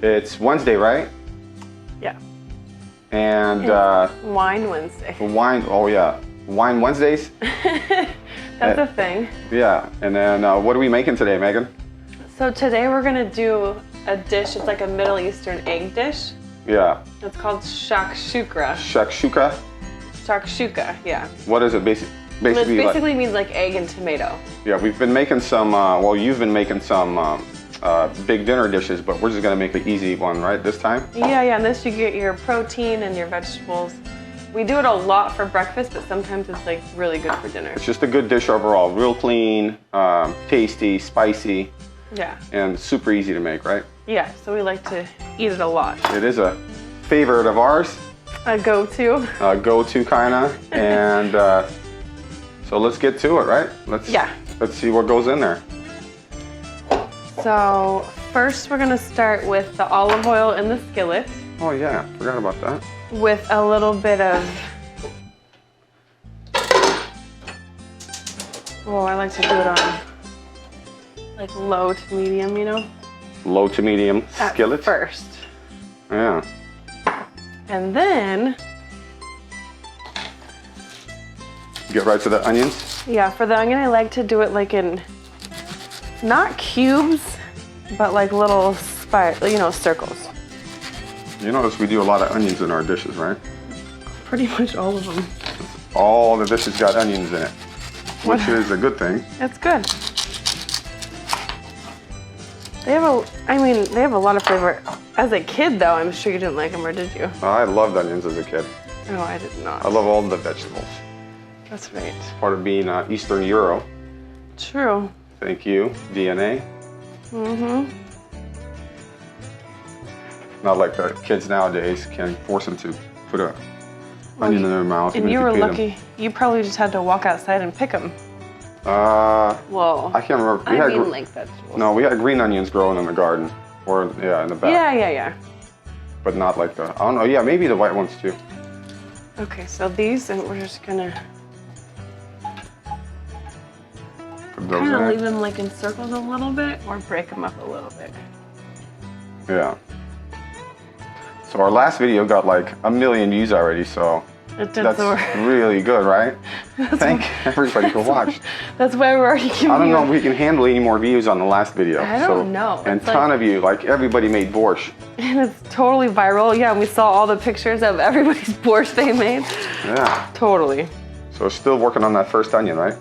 It's Wednesday, right? Yeah. And Wine Wednesday. wine. Oh yeah, wine Wednesdays. That's a thing. Yeah. And then what are we making today, Megan? So today we're gonna do a dish. It's like a Middle Eastern egg dish. Yeah. It's called Shakshuka. Shakshuka. Shakshuka, yeah. What is it basically? It basically means like egg and tomato. Yeah, we've been making some. Well, you've been making some big dinner dishes, but we're just gonna make an easy one, right? This time. Yeah, and this you get your protein and your vegetables. We do it a lot for breakfast, but sometimes it's like really good for dinner. It's just a good dish overall. Real clean, tasty, spicy. Yeah. And super easy to make, right? Yeah, so we like to eat it a lot. It is a favorite of ours. A go-to. Go-to kinda. And so let's get to it, right? Let's see what goes in there. So first we're gonna start with the olive oil in the skillet. Oh yeah, forgot about that. With a little bit of, oh, I like to do it on like low to medium, you know? Low to medium skillet? At first. Yeah. And then, get right to the onions? Yeah, for the onion I like to do it like in, not cubes, but like little circles. You notice we do a lot of onions in our dishes, right? Pretty much all of them. All the dishes got onions in it, which is a good thing. It's good. They have a lot of flavor. As a kid though, I'm sure you didn't like them, or did you? I loved onions as a kid. No, I did not. I love all the vegetables. That's right. Part of being Eastern Euro. True. Thank you, DNA. Mm-hmm. Not like the kids nowadays can force them to put a onion in their mouth. And you were lucky. You probably just had to walk outside and pick them. Well, I can't remember. I mean like vegetables. No, we had green onions growing in the garden, or in the back. Yeah. But not like the, I don't know. Yeah, maybe the white ones too. Okay, so these, and we're just gonna kind of leave them like in circles a little bit, or break them up a little bit. Yeah. So our last video got like 1 million views already, so that's really good, right? Thank everybody who watched. That's why we're already giving I don't know if we can handle any more views on the last video. I don't know. And a ton of you, like everybody made borscht. And it's totally viral. Yeah, we saw all the pictures of everybody's borscht they made. Yeah. Totally. So still working on that first onion, right?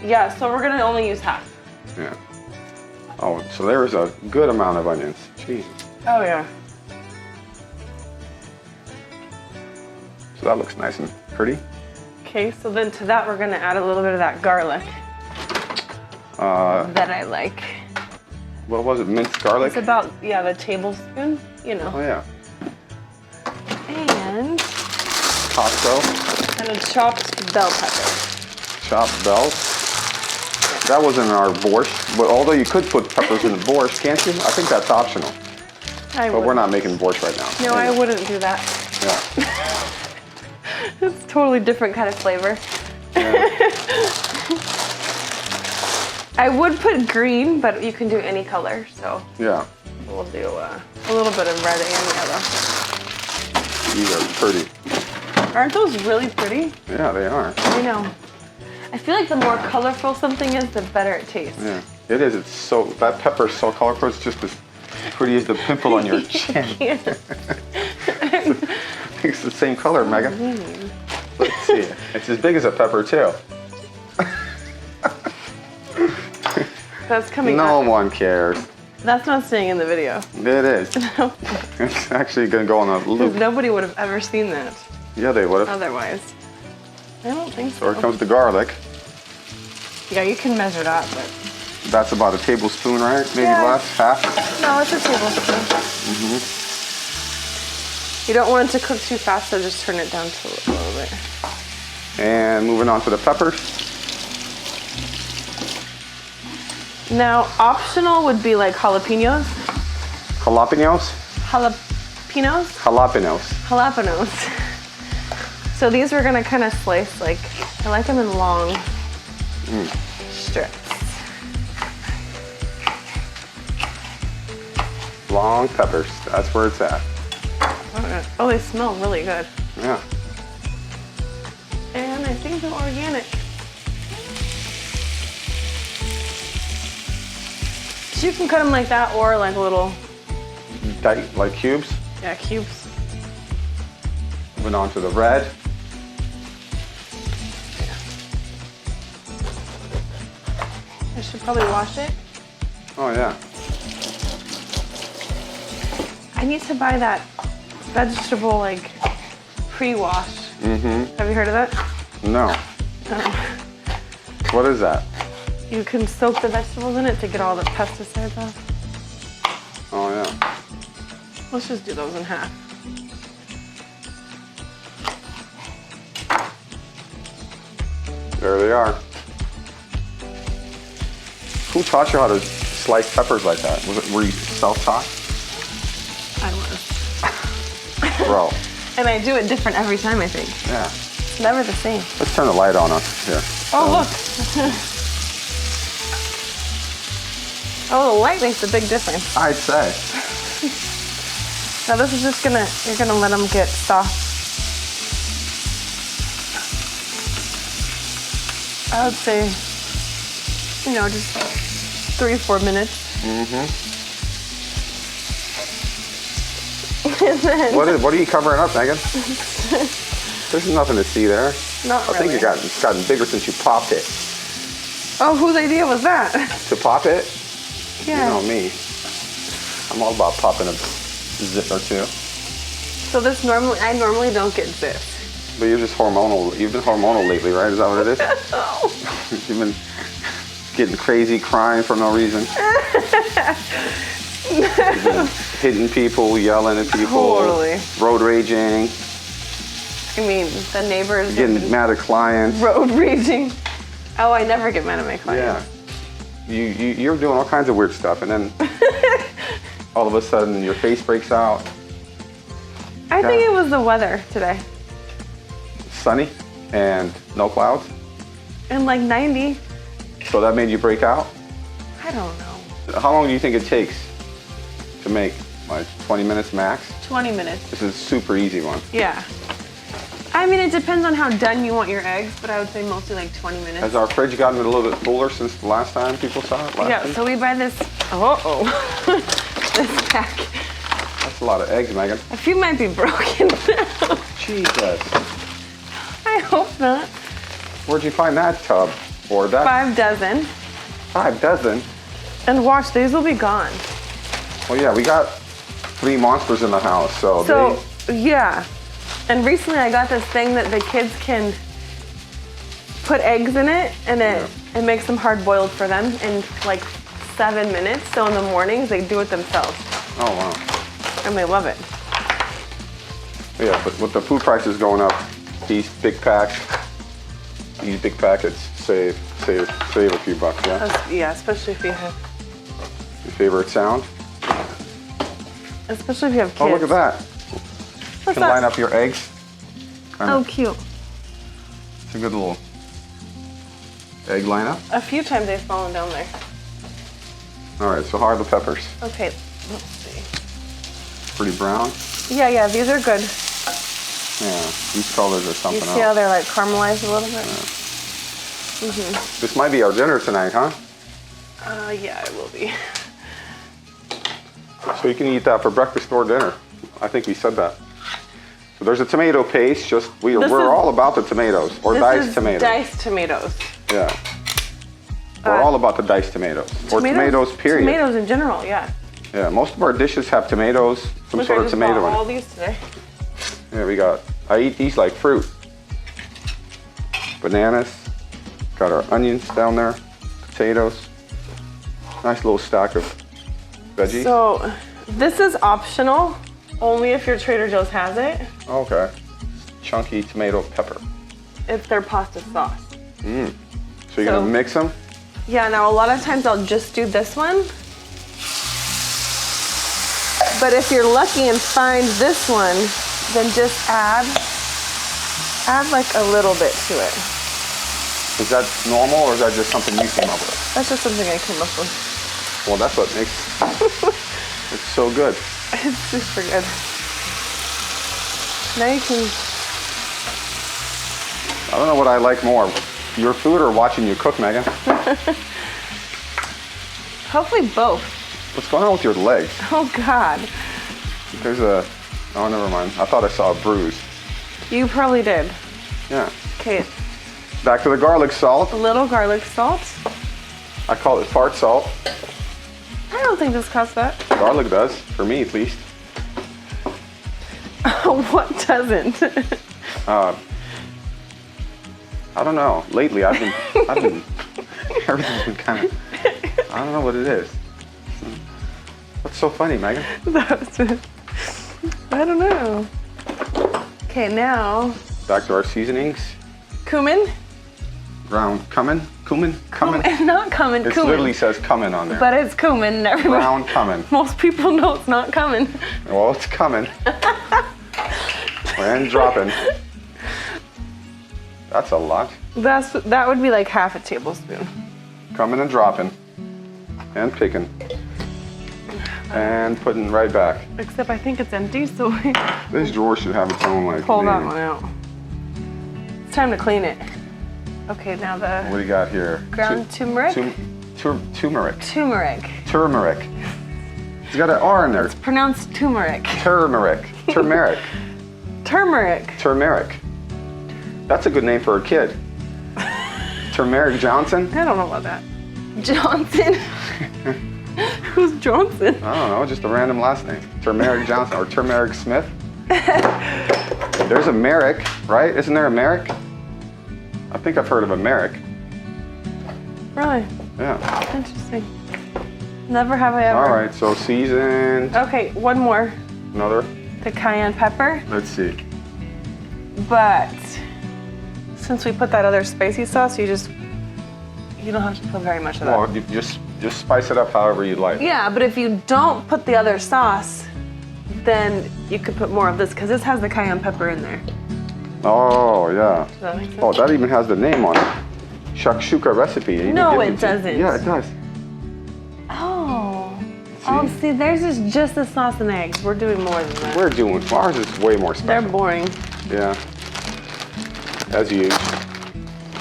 Yeah, so we're gonna only use half. Yeah. Oh, so there's a good amount of onions. Jeez. Oh yeah. So that looks nice and pretty. Okay, so then to that we're gonna add a little bit of that garlic that I like. What was it, minced garlic? It's about, the tablespoon, you know. Oh yeah. And Costco. And a chopped bell pepper. Chopped bells. That wasn't in our borscht, but although you could put peppers in the borscht, can't you? I think that's optional. But we're not making borscht right now. No, I wouldn't do that. Yeah. It's a totally different kind of flavor. Yeah. I would put green, but you can do any color, so. Yeah. We'll do a little bit of red and yellow. These are pretty. Aren't those really pretty? Yeah, they are. I know. I feel like the more colorful something is, the better it tastes. Yeah, it is. It's so, that pepper is so colorful. It's just as pretty as the pimple on your chin. It's the same color, Megan. Let's see. It's as big as a pepper too. That's coming No up. one cares. That's not staying in the video. It is. It's actually going to go on a loop. Nobody would have ever seen that. Yeah, they would have. Otherwise. I don't think so. So here comes the garlic. Yeah, you can measure that, but. That's about a tablespoon, right? Maybe less? Half? No, it's a tablespoon. Mm-hmm. You don't want it to cook too fast, so just turn it down to a little bit. And moving on to the peppers. Now, optional would be like jalapenos. Jalapenos? Jalapenos? Jalapenos. Jalapenos. So these we're gonna kind of slice, like, I like them in long strips. Long peppers. That's where it's at. Oh, they smell really good. Yeah. And I think they're organic. So you can cut them like that or like little... Like cubes? Yeah, cubes. Moving on to the red. I should probably wash it. Oh yeah. I need to buy that vegetable like pre-wash. Mm-hmm. Have you heard of that? No. What is that? You can soak the vegetables in it to get all the pesticides off. Oh yeah. Let's just do those in half. There they are. Who taught you how to slice peppers like that? Were you self-taught? I was. Bro. And I do it different every time, I think. Yeah. It's never the same. Let's turn the light on us here. Oh, look. Oh, the light makes a big difference. I'd say. Now this is just you're gonna let them get soft. I would say, you know, just 3-4 minutes. Mm-hmm. And then, What are you covering up, Megan? There's nothing to see there. Not I think really. it's gotten bigger since you popped it. Oh, whose idea was that? To pop it? Yeah. You know me. I'm all about popping a zip or two. So I normally don't get zips. But you're just hormonal. You've been hormonal lately, right? Is that what it is? Oh. You've been getting crazy, crying for no reason. You've been hitting people, yelling at people. Totally. Road raging. I mean, the neighbors Getting mad at clients. road raging. Oh, I never get mad at my clients. Yeah. You're doing all kinds of weird stuff, and then all of a sudden your face breaks out. I think it was the weather today. Sunny and no clouds. And like 90. So that made you break out? I don't know. How long do you think it takes to make? Like 20 minutes max? 20 minutes. This is a super easy one. Yeah. I mean, it depends on how done you want your eggs, but I would say mostly like 20 minutes. Has our fridge gotten a little bit fuller since the last time people saw it? Yeah, week? so we buy this, this pack. That's a lot of eggs, Megan. A few might be broken now. Jesus. I hope not. Where'd you find that tub? Or that? 5 dozen. 5 dozen? And watch, these will be gone. Well, yeah, we got 3 monsters in the house, so yeah. And recently I got this thing that the kids can put eggs in it, and it makes them hard boiled for them in like 7 minutes. So in the mornings they do it themselves. Oh, wow. And they love it. Yeah, but with the food prices going up, these big packets save a few bucks, yeah? Yeah, especially if you have... Your favorite sound? Especially if you have kids. Oh, look at that. You can line up your eggs. Oh, cute. It's a good little egg lineup. A few times they've fallen down there. All right, so how are the peppers? Okay, let's see. Pretty brown? Yeah, these are good. Yeah, these colors are You something see how else. they're like caramelized a little bit? This might be our dinner tonight, huh? Yeah, it will be. So you can eat that for breakfast or dinner. I think we said that. So there's a tomato paste. We're all about the tomatoes or diced tomatoes. Diced tomatoes. Yeah. We're all about the diced tomatoes. Or tomatoes, period. Tomatoes in general, yeah. Yeah, most of our dishes have tomatoes, some Look, sort I of just tomato bought in it. all these today. Yeah, I eat these like fruit. Bananas. Got our onions down there. Potatoes. Nice little stack of veggies. So this is optional, only if your Trader Joe's has it. Okay. Chunky tomato pepper. It's their pasta sauce. So you're gonna mix them? Yeah, now a lot of times I'll just do this one. But if you're lucky and find this one, then just add like a little bit to it. Is that normal or is that just something you came up with? That's just something I came up with. Well, that's what makes it's so good. It's super good. Now you can... I don't know what I like more, your food or watching you cook, Megan. Hopefully both. What's going on with your leg? Oh God. There's a, oh never mind. I thought I saw a bruise. You probably did. Yeah. Okay. Back to the garlic salt. A little garlic salt. I call it fart salt. I don't think this costs that. Garlic does, for me at least. What doesn't? I don't know. Lately, I've been, everything's been kind of, I don't know what it is. What's so funny, Megan? I don't know. Okay, now. Back to our seasonings. Cumin. Ground cumin. Cumin. Not cumin. It cumin. literally says cumin on there. But it's cumin. Everybody. Ground cumin. Most people know it's not cumin. Well, it's coming. And dropping. That's a lot. That would be like half a tablespoon. Coming and dropping. And picking. And putting right back. Except I think it's empty, so This drawer should have its own like pull that name. one out. It's time to clean it. Okay, now the What do you got here? ground turmeric. Turmeric. Turmeric. Turmeric. It's got an R in there. It's pronounced turmeric. Turmeric. Turmeric. Turmeric. Turmeric. That's a good name for a kid. Turmeric Johnson? I don't know about that. Johnson. Who's Johnson? I don't know, just a random last name. Turmeric Johnson or Turmeric Smith. There's a Merrick, right? Isn't there a Merrick? I think I've heard of a Merrick. Really? Yeah. Interesting. Never have I ever. All right, so seasoned. Okay, one more. Another. The cayenne pepper. Let's see. But since we put that other spicy sauce, you don't have to put very much of that. Well, you just spice it up however you like. Yeah, but if you don't put the other sauce, then you could put more of this because this has the cayenne pepper in there. Oh, yeah. Does that make sense? Oh, that even has the name on it. Shakshuka recipe. No, it doesn't. Yeah, it does. Oh. Oh, see, theirs is just the sauce and eggs. We're doing more than that. We're doing, ours is way more They're special. boring. Yeah. As usual.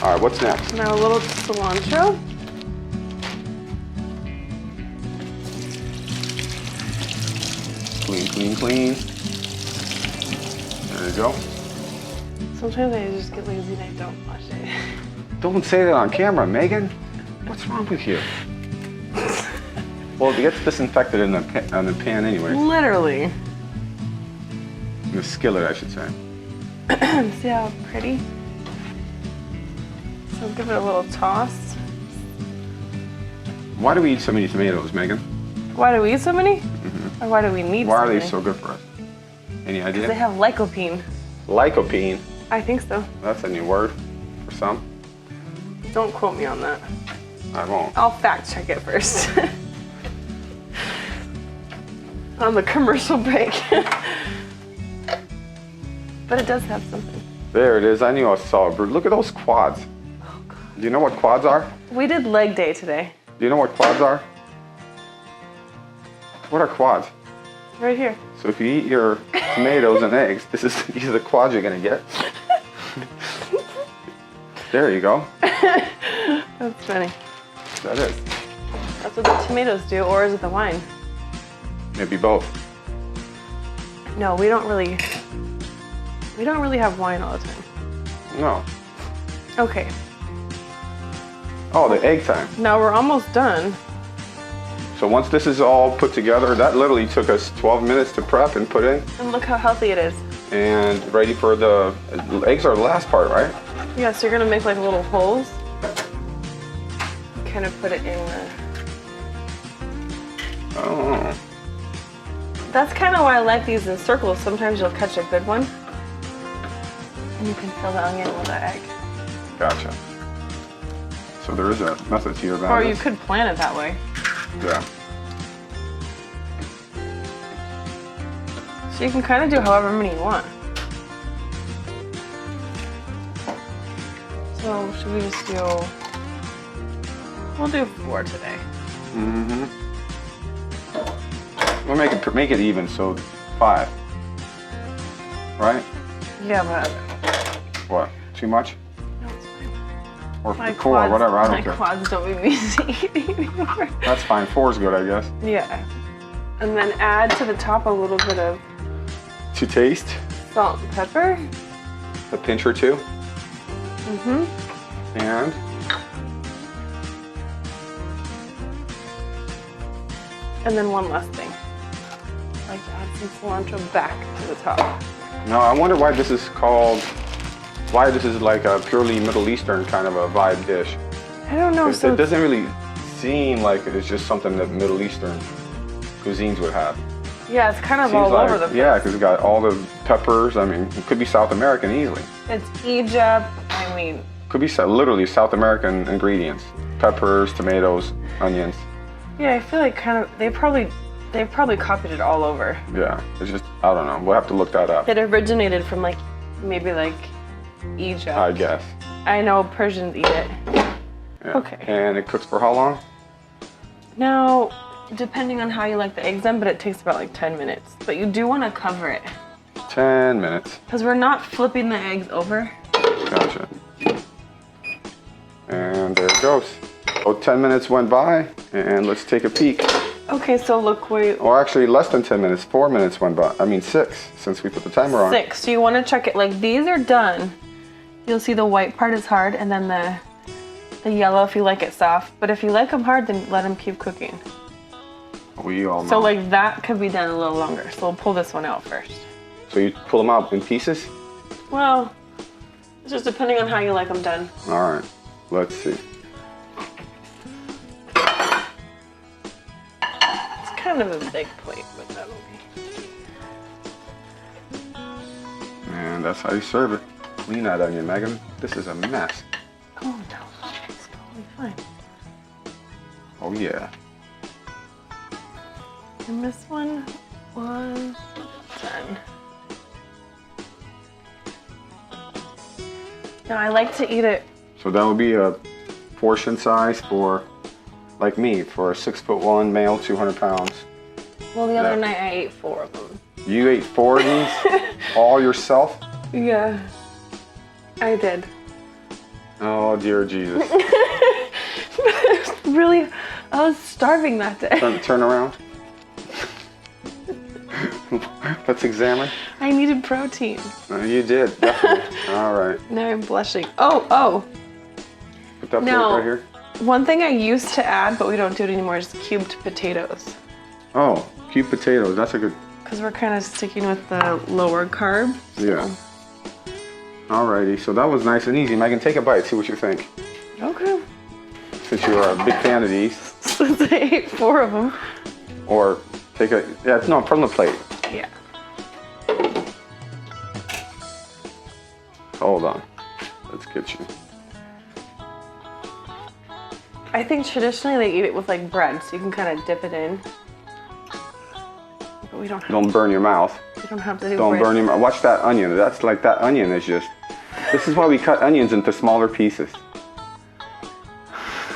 All right, what's next? Now a little cilantro. Clean, clean, clean. There you go. Sometimes I just get lazy and I don't wash it. Don't say that on camera, Megan. What's wrong with you? Well, it gets disinfected in the pan anyway. Literally. In the skillet, I should say. See how pretty? So give it a little toss. Why do we eat so many tomatoes, Megan? Why do we eat so many? Or why do we need Why so are they many? so good for us? Any idea? They have lycopene. Lycopene. I think so. That's a new word for some. Don't quote me on that. I won't. I'll fact check it first. On the commercial break. But it does have something. There it is. I knew I saw a brood. Look at those quads. Oh, God. Do you know what quads are? We did leg day today. Do you know what quads are? What are quads? Right here. So if you eat your tomatoes and eggs, these are the quads you're gonna get. There you go. That's funny. That is. That's what the tomatoes do, or is it the wine? Maybe both. No, we don't really have wine all the time. No. Okay, Oh, the egg time. now we're almost done. So once this is all put together, that literally took us 12 minutes to prep and put in. And look how healthy it is. And ready for the eggs are the last part, right? Yeah, so you're gonna make like little holes. Kind of put it in the... Oh. That's kind of why I like these in circles. Sometimes you'll catch a good one. And you can fill the onion with the egg. Gotcha. So there is a method to your Or madness. you could plan it that way. Yeah. So you can kind of do however many you want. So should we just do... We'll do 4 today. Mm-hmm. We'll make it even, so 5. Right? Yeah, but What? Too much? no, it's fine. Or My 4, quads, whatever, I don't care. My quads don't make me eat anymore. That's fine, 4 is good, I guess. Yeah. And then add to the top a little bit of To taste, salt and pepper. a pinch or 2. Mm-hmm. And And then one last thing. I like to add some cilantro back to the top. now I wonder why this is like a purely Middle Eastern kind of a vibe dish. I don't know. So It doesn't really seem like it's just something that Middle Eastern cuisines would have. yeah, it's kind of Seems all like, over the place. yeah, because it's got all the peppers. I mean, it could be South American easily. It's Egypt. I mean, Could be literally South American ingredients: peppers, tomatoes, onions. yeah, I feel like they probably copied it all over. Yeah, it's just, I don't know. We'll have to look that up. It originated from maybe Egypt. I guess. I know Persians eat it. Yeah. Okay. And it cooks for how long? Now, depending on how you like the eggs done, but it takes about 10 minutes. But you do want to cover it 10 minutes. because we're not flipping the eggs over. Gotcha. And there it goes. So 10 minutes went by, and let's take a peek. Okay, so look, Well, actually, less than 10 minutes. 4 minutes went by. I mean, 6, since we put the timer on. 6. So you want to check it. These are done. You'll see the white part is hard, and then the yellow if you like it soft. But if you like them hard, then let them keep cooking. We all know. So that could be done a little longer. So we'll pull this one out first. So you pull them out in pieces? Well, it's just depending on how you like them done. All right. Let's see. It's kind of a big plate, but that'll be. And that's how you serve it. Clean that onion, Megan. This is a mess. Oh no, it's totally fine. Oh, yeah. And this one was done. Now I like to eat it. So that would be a portion size for, like me, for a 6'1" male, 200 pounds. Well, the other night I ate 4 of them. You ate 4 of these all yourself? Yeah, I did. Oh, dear Jesus. Really, I was starving that day. Turn around. Let's examine. I needed protein. You did, definitely. All right. Now I'm blushing. Oh. Put that plate Now, right here. one thing I used to add, but we don't do it anymore, is cubed potatoes. Oh, cubed potatoes. That's a good. Because we're kind of sticking with the lower carb. Yeah. Alrighty. So that was nice and easy. Megan, take a bite. See what you think. Okay. Since you are a big fan of these. Since I ate 4 of them. Or take a. Yeah. No, from the plate. Yeah. Hold on. Let's get you. I think traditionally they eat it with bread, so you can kind of dip it in. But we don't have. Don't burn your mouth. We don't have to do. Don't bread. burn your mouth. Watch that onion. That's that onion is just. This is why we cut onions into smaller pieces.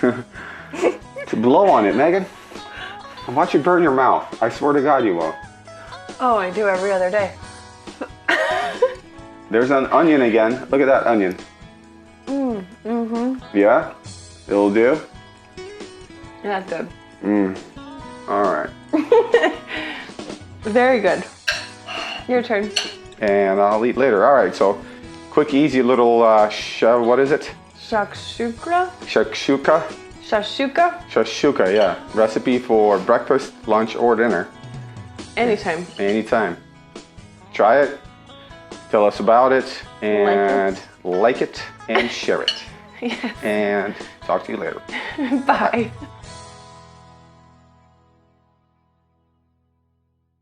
To blow on it, Megan. Watch you burn your mouth. I swear to God you won't. Oh, I do every other day. There's an onion again. Look at that onion. Mm-hmm. Yeah? It'll do? Yeah, that's good. All right. Very good. Your turn. And I'll eat later. All right, so quick, easy little, what is it? Shakshuka? Shakshuka? Shakshuka? Shak-Shoo-kuh, yeah. Recipe for breakfast, lunch, or dinner. Anytime. Anytime. Try it. Tell us about it. And like it and share it. Yes. And talk to you later. Bye.